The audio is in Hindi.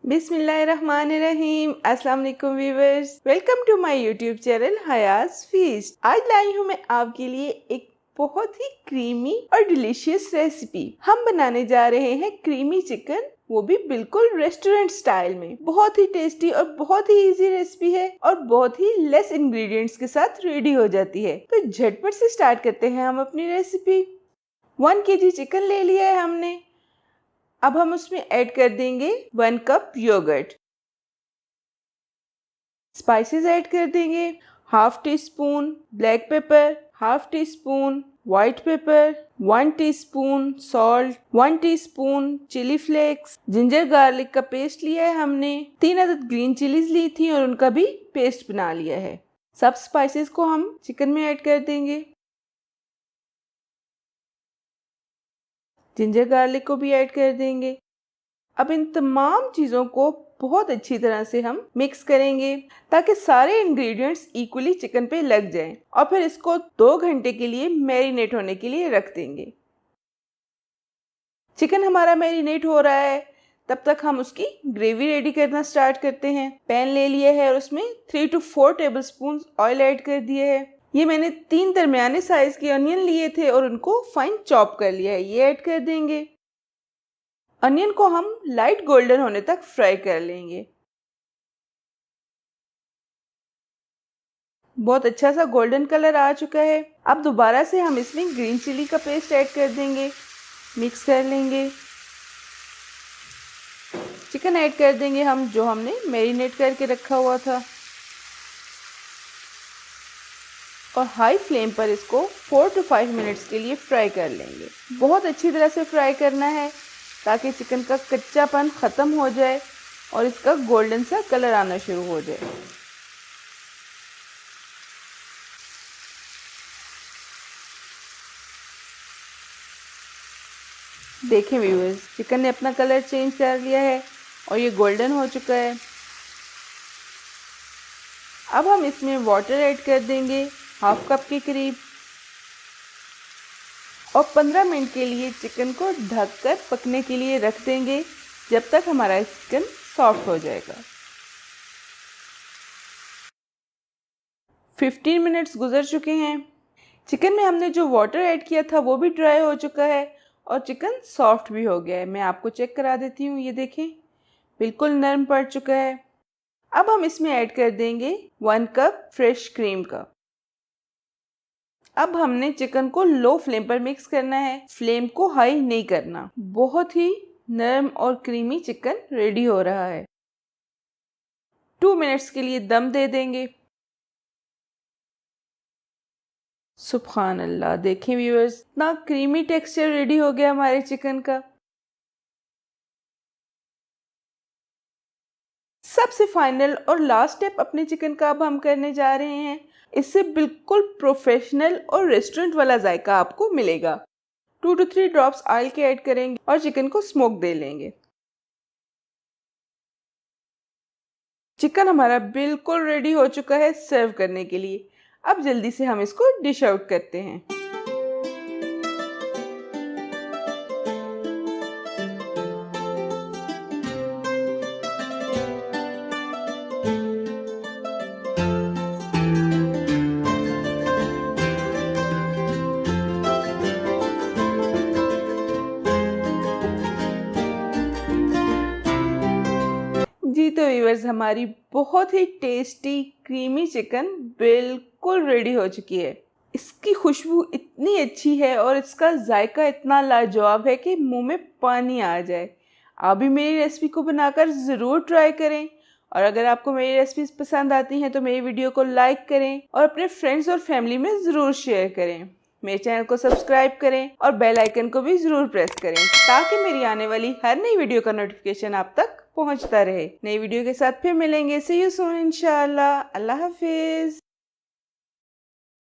बिस्मिल्लाहिर्रहमानिर्रहीम। अस्सलाम वालेकुम viewers, welcome to my YouTube channel Hayas Feast. आज लाई हूँ मैं आपके लिए एक बहुत ही क्रीमी और डिलीशियस रेसिपी। हम बनाने जा रहे हैं क्रीमी चिकन, वो भी बिल्कुल रेस्टोरेंट स्टाइल में। बहुत ही टेस्टी और बहुत ही इजी रेसिपी है और बहुत ही लेस इंग्रेडिएंट्स के साथ रेडी हो जाती है। तो झटपट से स्टार्ट करते हैं हम अपनी रेसिपी। 1 kg चिकन ले लिया है हमने। अब हम उसमें ऐड कर देंगे 1 कप योगर्ट। स्पाइसेस ऐड कर देंगे, half teaspoon black pepper, half teaspoon white pepper, 1 teaspoon salt, 1 teaspoon chilli flakes, ginger garlic का पेस्ट लिया है हमने, 3 अदद ग्रीन चिलीज ली थी और उनका भी पेस्ट बना लिया है। सब स्पाइसेस को हम चिकन में ऐड कर देंगे। जिंजर गार्लिक को भी ऐड कर देंगे। अब इन तमाम चीज़ों को बहुत अच्छी तरह से हम मिक्स करेंगे ताकि सारे इंग्रेडिएंट्स इक्वली चिकन पे लग जाएं और फिर इसको 2 घंटे के लिए मैरिनेट होने के लिए रख देंगे। चिकन हमारा मैरिनेट हो रहा है, तब तक हम उसकी ग्रेवी रेडी करना स्टार्ट करते हैं। पैन ले लिया है और उसमें 3 to 4 टेबलस्पून ऑयल ऐड कर दिया है। ये मैंने 3 दरमियाने साइज के अनियन लिए थे और उनको फाइन चॉप कर लिया है, ये ऐड कर देंगे। अनियन को हम लाइट गोल्डन होने तक फ्राई कर लेंगे। बहुत अच्छा सा गोल्डन कलर आ चुका है। अब दोबारा से हम इसमें ग्रीन चिली का पेस्ट ऐड कर देंगे, मिक्स कर लेंगे। चिकन ऐड कर देंगे हम जो हमने मैरिनेट करके रखा हुआ था और हाई फ्लेम पर इसको 4 to 5 मिनट्स के लिए फ्राई कर लेंगे। बहुत अच्छी तरह से फ्राई करना है ताकि चिकन का कच्चापन ख़त्म हो जाए और इसका गोल्डन सा कलर आना शुरू हो जाए। देखें व्यूअर्स, चिकन ने अपना कलर चेंज कर लिया है और ये गोल्डन हो चुका है। अब हम इसमें वाटर ऐड कर देंगे, हाफ कप के करीब, और 15 मिनट के लिए चिकन को ढककर पकने के लिए रख देंगे जब तक हमारा चिकन सॉफ्ट हो जाएगा। 15 मिनट्स गुजर चुके हैं। चिकन में हमने जो वाटर ऐड किया था वो भी ड्राई हो चुका है और चिकन सॉफ्ट भी हो गया है। मैं आपको चेक करा देती हूँ, ये देखें बिल्कुल नरम पड़ चुका है। अब हम इसमें ऐड कर देंगे 1 कप फ्रेश क्रीम का। अब हमने चिकन को लो फ्लेम पर मिक्स करना है, फ्लेम को हाई नहीं करना। बहुत ही नरम और क्रीमी चिकन रेडी हो रहा है। 2 मिनट्स के लिए दम दे देंगे। सुभान अल्लाह, देखें व्यूअर्स, इतना क्रीमी टेक्सचर रेडी हो गया हमारे चिकन का। सबसे फाइनल और लास्ट स्टेप अपने चिकन का अब हम करने जा रहे हैं। इससे बिल्कुल प्रोफेशनल और रेस्टोरेंट वाला जायका आपको मिलेगा। 2 to 3 ड्रॉप्स ऑयल के ऐड करेंगे और चिकन को स्मोक दे लेंगे। चिकन हमारा बिल्कुल रेडी हो चुका है सर्व करने के लिए। अब जल्दी से हम इसको डिश आउट करते हैं। जी तो व्यूअर्स, हमारी बहुत ही टेस्टी क्रीमी चिकन बिल्कुल रेडी हो चुकी है। इसकी खुशबू इतनी अच्छी है और इसका जायका इतना लाजवाब है कि मुंह में पानी आ जाए। आप भी मेरी रेसिपी को बनाकर ज़रूर ट्राई करें और अगर आपको मेरी रेसिपीज पसंद आती हैं तो मेरी वीडियो को लाइक करें और अपने फ्रेंड्स और फैमिली में ज़रूर शेयर करें। मेरे चैनल को सब्सक्राइब करें और बेल आइकन को भी ज़रूर प्रेस करें ताकि मेरी आने वाली हर नई वीडियो का नोटिफिकेशन आप तक पहुंचता रहे। नई वीडियो के साथ फिर मिलेंगे। सी यू सून इंशाल्लाह। अल्लाह हाफिज़।